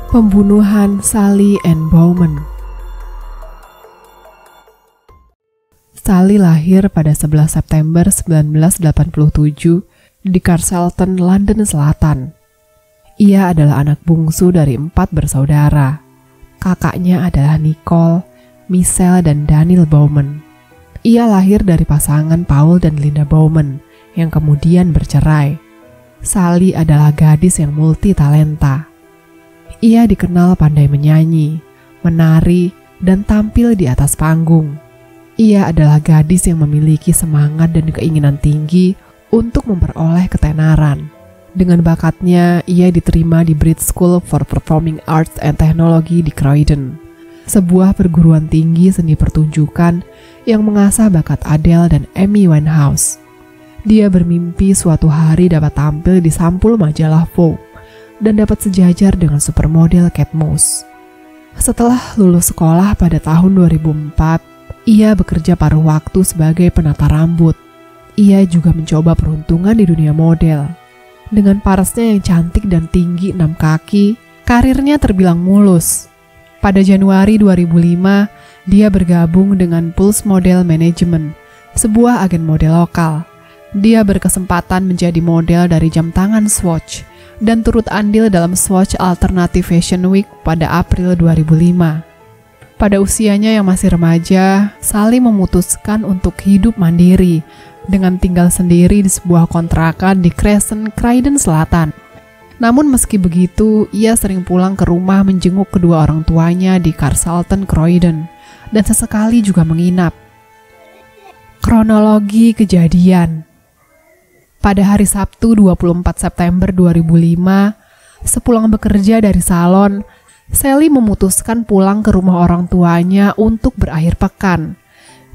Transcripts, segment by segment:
Pembunuhan Sally Ann Bowman. Sally lahir pada 11 September 1987 di Carshalton, London Selatan. Ia adalah anak bungsu dari 4 bersaudara. Kakaknya adalah Nicole, Michelle, dan Daniel Bowman. Ia lahir dari pasangan Paul dan Linda Bowman yang kemudian bercerai. Sally adalah gadis yang multi talenta. Ia dikenal pandai menyanyi, menari, dan tampil di atas panggung. Ia adalah gadis yang memiliki semangat dan keinginan tinggi untuk memperoleh ketenaran. Dengan bakatnya, ia diterima di Brit School for Performing Arts and Technology di Croydon, sebuah perguruan tinggi seni pertunjukan yang mengasah bakat Adele dan Amy Winehouse. Dia bermimpi suatu hari dapat tampil di sampul majalah Vogue dan dapat sejajar dengan supermodel Kate Moss. Setelah lulus sekolah pada tahun 2004, ia bekerja paruh waktu sebagai penata rambut. Ia juga mencoba peruntungan di dunia model. Dengan parasnya yang cantik dan tinggi 6 kaki, karirnya terbilang mulus. Pada Januari 2005, dia bergabung dengan Pulse Model Management, sebuah agen model lokal. Dia berkesempatan menjadi model dari jam tangan Swatch dan turut andil dalam Swatch Alternative Fashion Week pada April 2005. Pada usianya yang masih remaja, Sally memutuskan untuk hidup mandiri dengan tinggal sendiri di sebuah kontrakan di Crescent, Croydon Selatan. Namun meski begitu, ia sering pulang ke rumah menjenguk kedua orang tuanya di Carshalton, Croydon, dan sesekali juga menginap. Kronologi kejadian. Pada hari Sabtu 24 September 2005, sepulang bekerja dari salon, Sally memutuskan pulang ke rumah orang tuanya untuk berakhir pekan.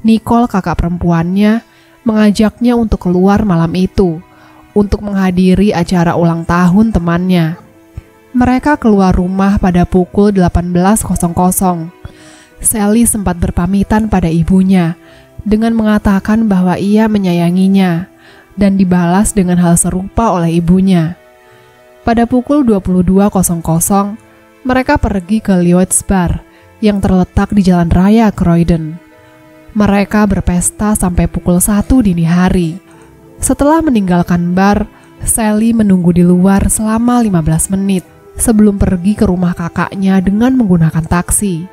Nicole, kakak perempuannya, mengajaknya untuk keluar malam itu, untuk menghadiri acara ulang tahun temannya. Mereka keluar rumah pada pukul 18.00. Sally sempat berpamitan pada ibunya, dengan mengatakan bahwa ia menyayanginya, dan dibalas dengan hal serupa oleh ibunya. Pada pukul 22.00, mereka pergi ke Lloyd's Bar yang terletak di Jalan Raya Croydon. Mereka berpesta sampai pukul 1 dini hari. Setelah meninggalkan bar, Sally menunggu di luar selama 15 menit sebelum pergi ke rumah kakaknya dengan menggunakan taksi.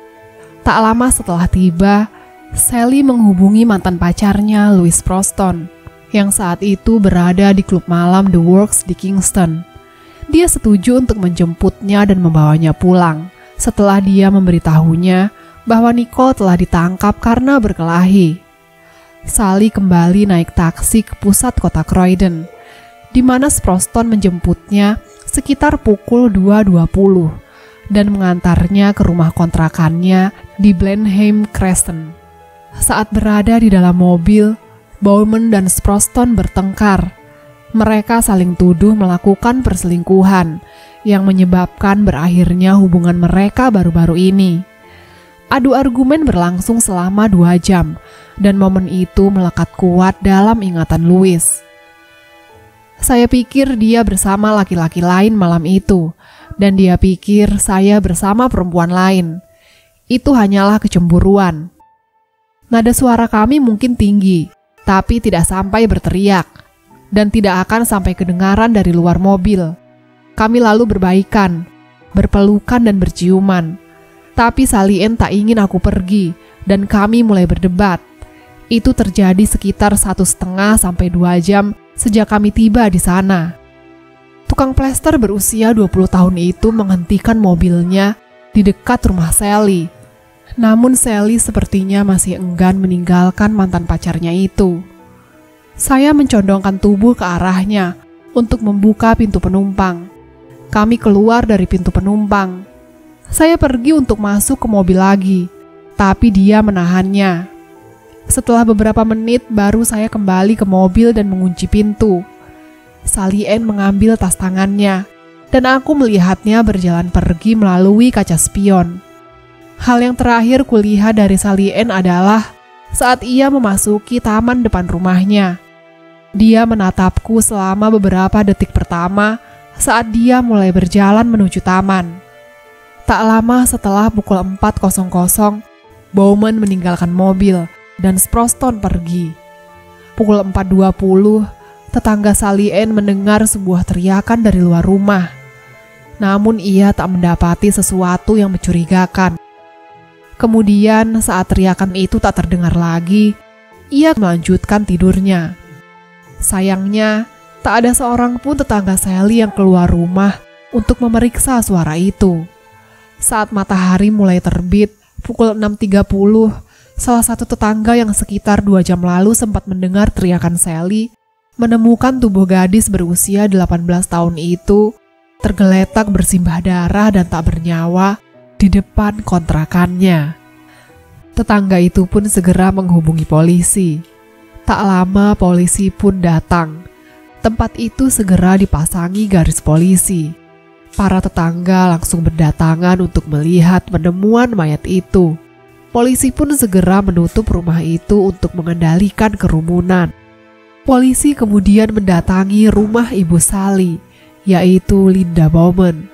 Tak lama setelah tiba, Sally menghubungi mantan pacarnya, Louis Proston, yang saat itu berada di klub malam The Works di Kingston. Dia setuju untuk menjemputnya dan membawanya pulang setelah dia memberitahunya bahwa Nicole telah ditangkap karena berkelahi. Sally kembali naik taksi ke pusat kota Croydon, di mana Proston menjemputnya sekitar pukul 2.20 dan mengantarnya ke rumah kontrakannya di Blenheim Crescent. Saat berada di dalam mobil, Bowman dan Proston bertengkar. Mereka saling tuduh melakukan perselingkuhan yang menyebabkan berakhirnya hubungan mereka baru-baru ini. Adu argumen berlangsung selama 2 jam dan momen itu melekat kuat dalam ingatan Louis. Saya pikir dia bersama laki-laki lain malam itu, dan dia pikir saya bersama perempuan lain. Itu hanyalah kecemburuan. Nada suara kami mungkin tinggi, tapi tidak sampai berteriak, dan tidak akan sampai kedengaran dari luar mobil. Kami lalu berbaikan, berpelukan dan berciuman. Tapi Sally Ann tak ingin aku pergi, dan kami mulai berdebat. Itu terjadi sekitar 1,5 sampai 2 jam sejak kami tiba di sana. Tukang plester berusia 20 tahun itu menghentikan mobilnya di dekat rumah Sally. Namun Sally sepertinya masih enggan meninggalkan mantan pacarnya itu. Saya mencondongkan tubuh ke arahnya untuk membuka pintu penumpang. Kami keluar dari pintu penumpang. Saya pergi untuk masuk ke mobil lagi, tapi dia menahannya. Setelah beberapa menit baru saya kembali ke mobil dan mengunci pintu. Sally Ann mengambil tas tangannya, dan aku melihatnya berjalan pergi melalui kaca spion. Hal yang terakhir kulihat dari Sally Ann adalah saat ia memasuki taman depan rumahnya. Dia menatapku selama beberapa detik pertama saat dia mulai berjalan menuju taman. Tak lama setelah pukul 4.00, Bowman meninggalkan mobil dan Sproston pergi. Pukul 4.20, tetangga Sally Ann mendengar sebuah teriakan dari luar rumah. Namun ia tak mendapati sesuatu yang mencurigakan. Kemudian saat teriakan itu tak terdengar lagi, ia melanjutkan tidurnya. Sayangnya, tak ada seorang pun tetangga Sally yang keluar rumah untuk memeriksa suara itu. Saat matahari mulai terbit, pukul 6.30, salah satu tetangga yang sekitar 2 jam lalu sempat mendengar teriakan Sally menemukan tubuh gadis berusia 18 tahun itu tergeletak bersimbah darah dan tak bernyawa di depan kontrakannya. Tetangga itu pun segera menghubungi polisi. Tak lama polisi pun datang. Tempat itu segera dipasangi garis polisi. Para tetangga langsung berdatangan untuk melihat penemuan mayat itu. Polisi pun segera menutup rumah itu untuk mengendalikan kerumunan. Polisi kemudian mendatangi rumah ibu Sally, yaitu Linda Bowman.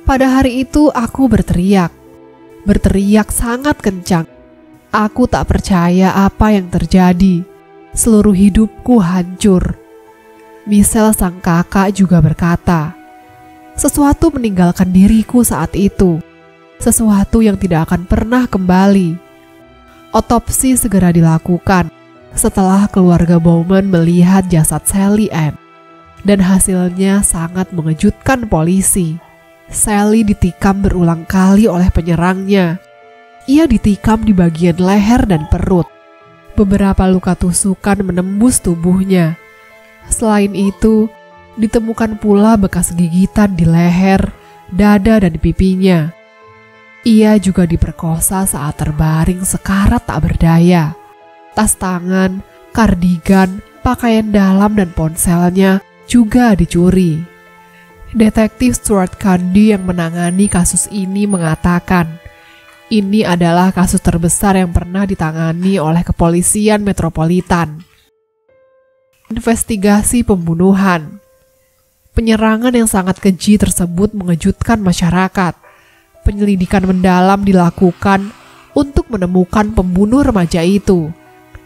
Pada hari itu aku berteriak sangat kencang. Aku tak percaya apa yang terjadi. Seluruh hidupku hancur. Michelle sang kakak juga berkata, sesuatu meninggalkan diriku saat itu. Sesuatu yang tidak akan pernah kembali. Otopsi segera dilakukan setelah keluarga Bowman melihat jasad Sally Ann. Dan hasilnya sangat mengejutkan polisi. Sally ditikam berulang kali oleh penyerangnya. Ia ditikam di bagian leher dan perut. Beberapa luka tusukan menembus tubuhnya. Selain itu, ditemukan pula bekas gigitan di leher, dada, dan pipinya. Ia juga diperkosa saat terbaring sekarat tak berdaya. Tas tangan, kardigan, pakaian dalam, dan ponselnya juga dicuri. Detektif Stuart Candy yang menangani kasus ini mengatakan, ini adalah kasus terbesar yang pernah ditangani oleh kepolisian metropolitan. Investigasi pembunuhan. Penyerangan yang sangat keji tersebut mengejutkan masyarakat. Penyelidikan mendalam dilakukan untuk menemukan pembunuh remaja itu.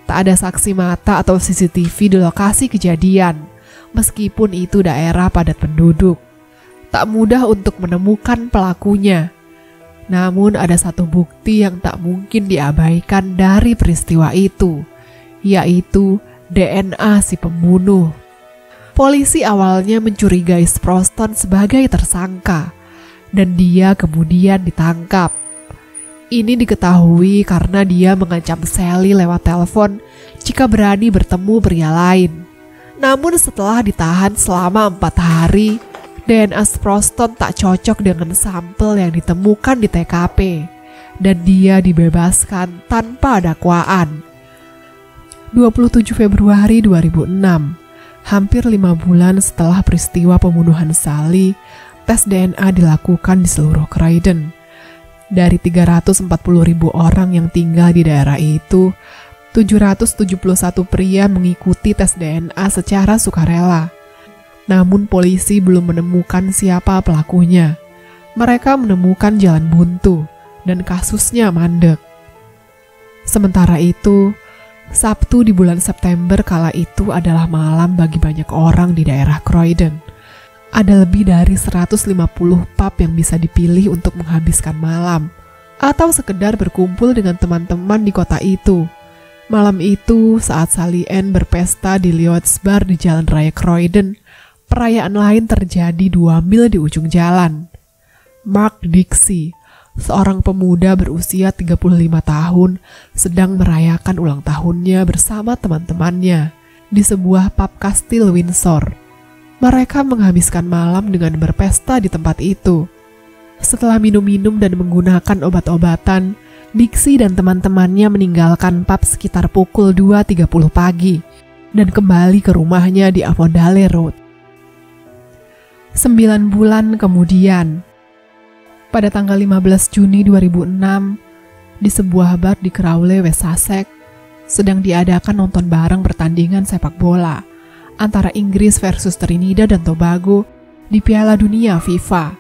Tak ada saksi mata atau CCTV di lokasi kejadian, meskipun itu daerah padat penduduk. Tak mudah untuk menemukan pelakunya. Namun ada satu bukti yang tak mungkin diabaikan dari peristiwa itu, yaitu DNA si pembunuh. Polisi awalnya mencurigai Sproston sebagai tersangka, dan dia kemudian ditangkap. Ini diketahui karena dia mengancam Sally lewat telepon jika berani bertemu pria lain. Namun setelah ditahan selama 4 hari, DNA Sproston tak cocok dengan sampel yang ditemukan di TKP, dan dia dibebaskan tanpa dakwaan. 27 Februari 2006, hampir 5 bulan setelah peristiwa pembunuhan Sally, tes DNA dilakukan di seluruh Croydon. Dari 340.000 orang yang tinggal di daerah itu, 771 pria mengikuti tes DNA secara sukarela. Namun polisi belum menemukan siapa pelakunya. Mereka menemukan jalan buntu dan kasusnya mandek. Sementara itu, Sabtu di bulan September kala itu adalah malam bagi banyak orang di daerah Croydon. Ada lebih dari 150 pub yang bisa dipilih untuk menghabiskan malam, atau sekedar berkumpul dengan teman-teman di kota itu. Malam itu, saat Sally Ann berpesta di Lloyd's Bar di Jalan Raya Croydon, perayaan lain terjadi 2 mil di ujung jalan. Mark Dixie, seorang pemuda berusia 35 tahun, sedang merayakan ulang tahunnya bersama teman-temannya di sebuah pub kastil Windsor. Mereka menghabiskan malam dengan berpesta di tempat itu. Setelah minum-minum dan menggunakan obat-obatan, Dixie dan teman-temannya meninggalkan pub sekitar pukul 2.30 pagi dan kembali ke rumahnya di Avondale Road. 9 bulan kemudian, pada tanggal 15 Juni 2006, di sebuah bar di Crawley, West Sussex, sedang diadakan nonton bareng pertandingan sepak bola antara Inggris versus Trinidad dan Tobago di Piala Dunia FIFA.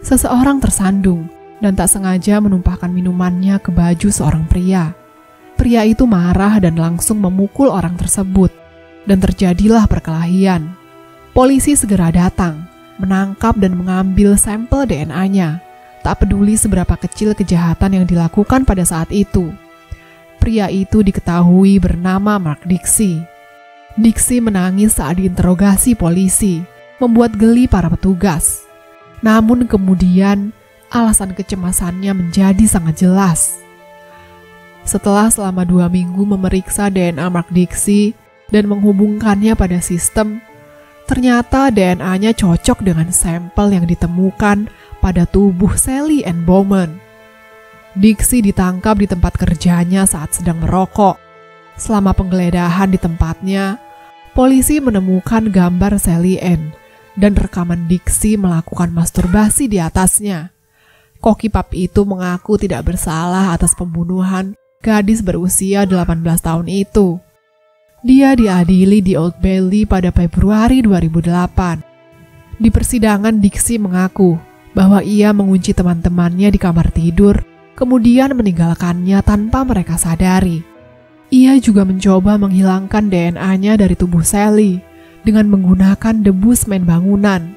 Seseorang tersandung dan tak sengaja menumpahkan minumannya ke baju seorang pria. Pria itu marah dan langsung memukul orang tersebut, dan terjadilah perkelahian. Polisi segera datang, menangkap dan mengambil sampel DNA-nya, tak peduli seberapa kecil kejahatan yang dilakukan pada saat itu. Pria itu diketahui bernama Mark Dixie. Dixie menangis saat diinterogasi polisi, membuat geli para petugas. Namun kemudian, alasan kecemasannya menjadi sangat jelas. Setelah selama 2 minggu memeriksa DNA Mark Dixie dan menghubungkannya pada sistem, ternyata DNA-nya cocok dengan sampel yang ditemukan pada tubuh Sally Ann Bowman. Dixie ditangkap di tempat kerjanya saat sedang merokok. Selama penggeledahan di tempatnya, polisi menemukan gambar Sally Ann dan rekaman Dixie melakukan masturbasi di atasnya. Koki pub itu mengaku tidak bersalah atas pembunuhan gadis berusia 18 tahun itu. Dia diadili di Old Bailey pada Februari 2008. Di persidangan, Dixie mengaku bahwa ia mengunci teman-temannya di kamar tidur, kemudian meninggalkannya tanpa mereka sadari. Ia juga mencoba menghilangkan DNA-nya dari tubuh Sally dengan menggunakan debu semen bangunan.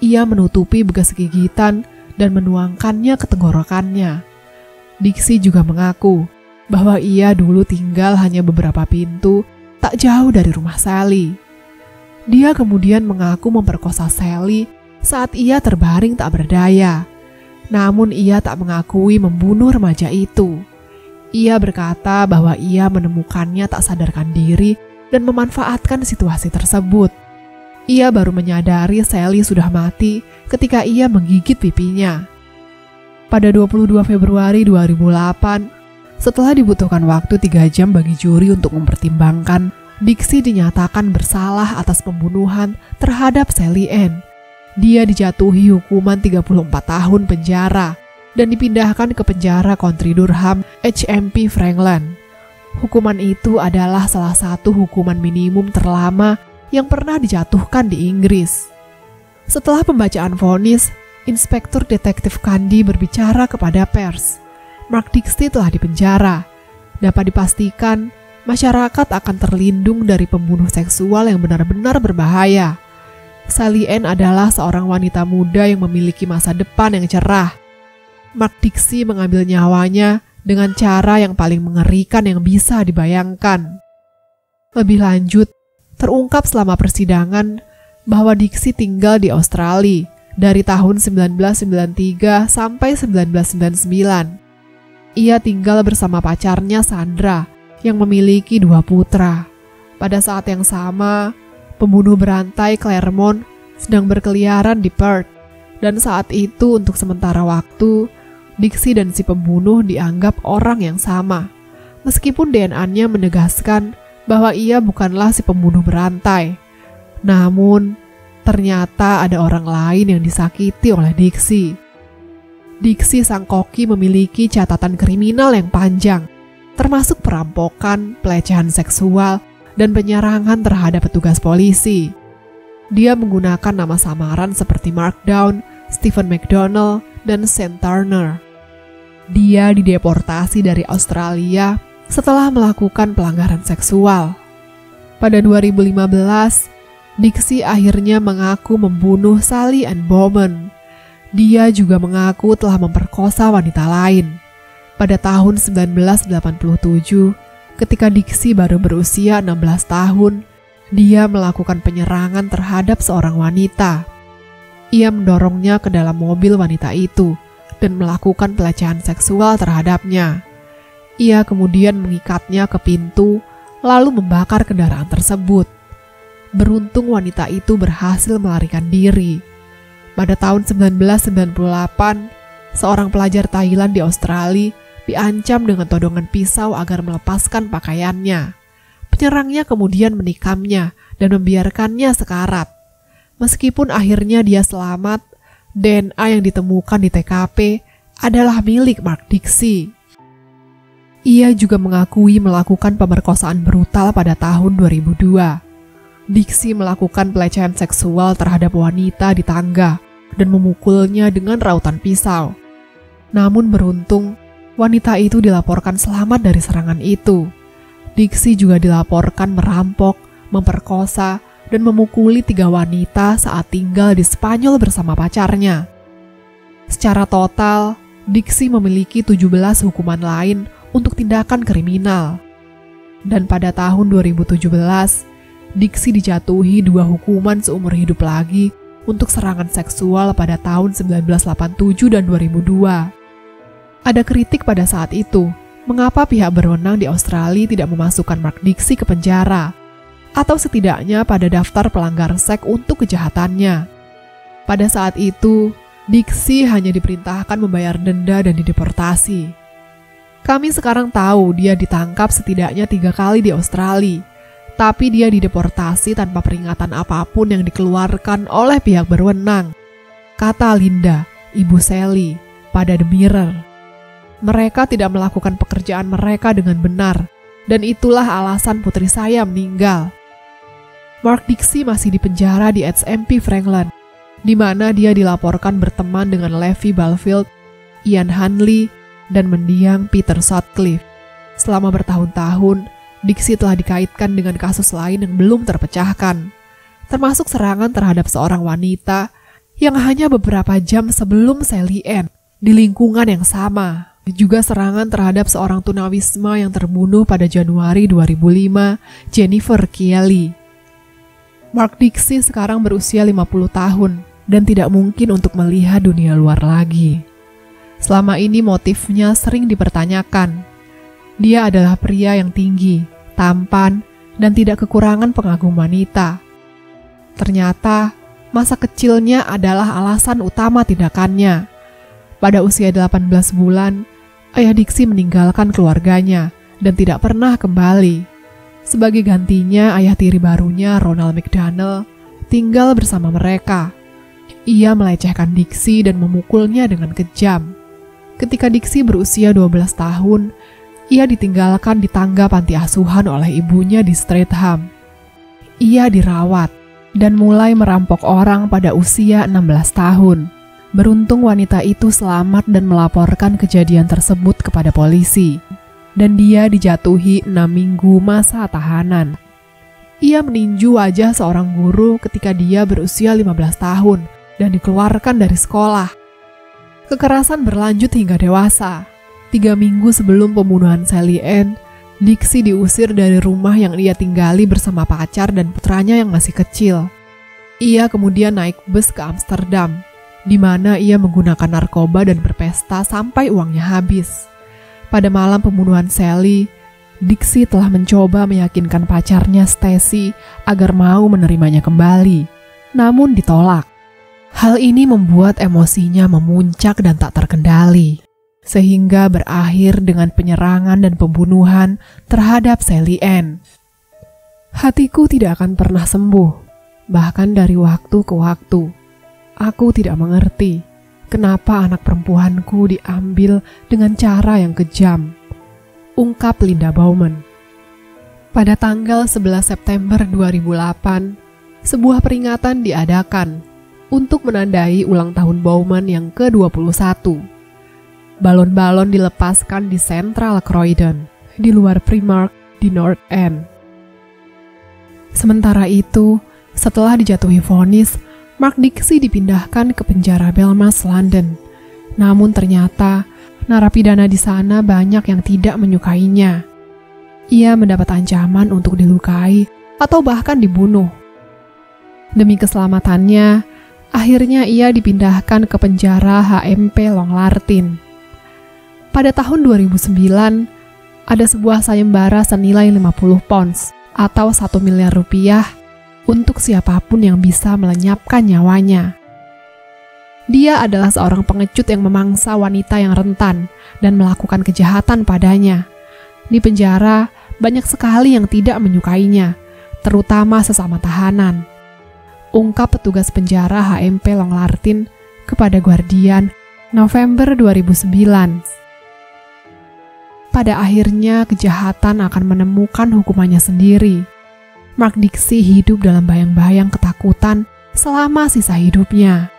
Ia menutupi bekas gigitan dan menuangkannya ke tenggorokannya. Dixie juga mengaku bahwa ia dulu tinggal hanya beberapa pintu tak jauh dari rumah Sally. Dia kemudian mengaku memperkosa Sally saat ia terbaring tak berdaya. Namun ia tak mengakui membunuh remaja itu. Ia berkata bahwa ia menemukannya tak sadarkan diri dan memanfaatkan situasi tersebut. Ia baru menyadari Sally sudah mati ketika ia menggigit pipinya. Pada 22 Februari 2008, setelah dibutuhkan waktu 3 jam bagi juri untuk mempertimbangkan, Dixie dinyatakan bersalah atas pembunuhan terhadap Sally Ann. Dia dijatuhi hukuman 34 tahun penjara dan dipindahkan ke penjara Country Durham HMP Franklin. Hukuman itu adalah salah satu hukuman minimum terlama yang pernah dijatuhkan di Inggris. Setelah pembacaan vonis, Inspektur Detektif Candy berbicara kepada pers. Mark Dixie telah dipenjara. Dapat dipastikan, masyarakat akan terlindung dari pembunuh seksual yang benar-benar berbahaya. Sally Ann adalah seorang wanita muda yang memiliki masa depan yang cerah. Mark Dixie mengambil nyawanya dengan cara yang paling mengerikan yang bisa dibayangkan. Lebih lanjut, terungkap selama persidangan bahwa Dixie tinggal di Australia dari tahun 1993 sampai 1999. Ia tinggal bersama pacarnya Sandra yang memiliki 2 putra. Pada saat yang sama, pembunuh berantai Claremont sedang berkeliaran di Perth, dan saat itu untuk sementara waktu, Dixie dan si pembunuh dianggap orang yang sama, meskipun DNA-nya menegaskan bahwa ia bukanlah si pembunuh berantai. Namun, ternyata ada orang lain yang disakiti oleh Dixie. Dixie sang koki memiliki catatan kriminal yang panjang, termasuk perampokan, pelecehan seksual, dan penyerangan terhadap petugas polisi. Dia menggunakan nama samaran seperti Mark Down, Stephen McDonald, dan Sam Turner. Dia dideportasi dari Australia setelah melakukan pelanggaran seksual. Pada 2015, Dixie akhirnya mengaku membunuh Sally Ann Bowman. Dia juga mengaku telah memperkosa wanita lain. Pada tahun 1987, ketika Dixie baru berusia 16 tahun, dia melakukan penyerangan terhadap seorang wanita. Ia mendorongnya ke dalam mobil wanita itu dan melakukan pelecehan seksual terhadapnya. Ia kemudian mengikatnya ke pintu, lalu membakar kendaraan tersebut. Beruntung wanita itu berhasil melarikan diri. Pada tahun 1998, seorang pelajar Thailand di Australia diancam dengan todongan pisau agar melepaskan pakaiannya. Penyerangnya kemudian menikamnya dan membiarkannya sekarat. Meskipun akhirnya dia selamat, DNA yang ditemukan di TKP adalah milik Mark Dixie. Ia juga mengakui melakukan pemerkosaan brutal pada tahun 2002. Dixie melakukan pelecehan seksual terhadap wanita di tangga dan memukulnya dengan rautan pisau. Namun beruntung, wanita itu dilaporkan selamat dari serangan itu. Dixie juga dilaporkan merampok, memperkosa, dan memukuli 3 wanita saat tinggal di Spanyol bersama pacarnya. Secara total, Dixie memiliki 17 hukuman lain untuk tindakan kriminal. Dan pada tahun 2017, Dixie dijatuhi 2 hukuman seumur hidup lagi untuk serangan seksual pada tahun 1987 dan 2002. Ada kritik pada saat itu, mengapa pihak berwenang di Australia tidak memasukkan Mark Dixie ke penjara, atau setidaknya pada daftar pelanggar seks untuk kejahatannya. Pada saat itu, Dixie hanya diperintahkan membayar denda dan dideportasi. Kami sekarang tahu dia ditangkap setidaknya 3 kali di Australia, tapi dia dideportasi tanpa peringatan apapun yang dikeluarkan oleh pihak berwenang, kata Linda, ibu Sally, pada The Mirror. Mereka tidak melakukan pekerjaan mereka dengan benar, dan itulah alasan putri saya meninggal. Mark Dixie masih dipenjara di HMP Franklin, di mana dia dilaporkan berteman dengan Levi Balfield, Ian Hanley, dan mendiang Peter Sutcliffe. Selama bertahun-tahun, Dixie telah dikaitkan dengan kasus lain yang belum terpecahkan, termasuk serangan terhadap seorang wanita yang hanya beberapa jam sebelum Sally Ann di lingkungan yang sama. Juga serangan terhadap seorang tunawisma yang terbunuh pada Januari 2005, Jennifer Kelly. Mark Dixie sekarang berusia 50 tahun dan tidak mungkin untuk melihat dunia luar lagi. Selama ini motifnya sering dipertanyakan. Dia adalah pria yang tinggi, tampan, dan tidak kekurangan pengagum wanita. Ternyata, masa kecilnya adalah alasan utama tindakannya. Pada usia 18 bulan, ayah Dixie meninggalkan keluarganya dan tidak pernah kembali. Sebagai gantinya, ayah tiri barunya, Ronald McDonnell, tinggal bersama mereka. Ia melecehkan Dixie dan memukulnya dengan kejam. Ketika Dixie berusia 12 tahun, ia ditinggalkan di tangga panti asuhan oleh ibunya di Streatham. Ia dirawat dan mulai merampok orang pada usia 16 tahun. Beruntung wanita itu selamat dan melaporkan kejadian tersebut kepada polisi, dan dia dijatuhi 6 minggu masa tahanan. Ia meninju wajah seorang guru ketika dia berusia 15 tahun dan dikeluarkan dari sekolah. Kekerasan berlanjut hingga dewasa. 3 minggu sebelum pembunuhan Sally Ann, Dixie diusir dari rumah yang ia tinggali bersama pacar dan putranya yang masih kecil. Ia kemudian naik bus ke Amsterdam, di mana ia menggunakan narkoba dan berpesta sampai uangnya habis. Pada malam pembunuhan Sally, Dixie telah mencoba meyakinkan pacarnya Stacy agar mau menerimanya kembali, namun ditolak. Hal ini membuat emosinya memuncak dan tak terkendali, sehingga berakhir dengan penyerangan dan pembunuhan terhadap Sally Ann. Hatiku tidak akan pernah sembuh, bahkan dari waktu ke waktu. Aku tidak mengerti kenapa anak perempuanku diambil dengan cara yang kejam, ungkap Linda Bowman. Pada tanggal 11 September 2008, sebuah peringatan diadakan untuk menandai ulang tahun Bowman yang ke-21. Balon-balon dilepaskan di Central Croydon, di luar Primark di North End. Sementara itu, setelah dijatuhi vonis, Mark Dixie dipindahkan ke penjara Belmarsh, London. Namun ternyata, narapidana di sana banyak yang tidak menyukainya. Ia mendapat ancaman untuk dilukai atau bahkan dibunuh. Demi keselamatannya, akhirnya ia dipindahkan ke penjara HMP Long Lartin. Pada tahun 2009, ada sebuah sayembara senilai 50 pounds atau 1 miliar rupiah untuk siapapun yang bisa melenyapkan nyawanya. Dia adalah seorang pengecut yang memangsa wanita yang rentan dan melakukan kejahatan padanya. Di penjara, banyak sekali yang tidak menyukainya, terutama sesama tahanan, ungkap petugas penjara HMP Long Lartin kepada Guardian November 2009. Pada akhirnya, kejahatan akan menemukan hukumannya sendiri. Mark Dixie hidup dalam bayang-bayang ketakutan selama sisa hidupnya.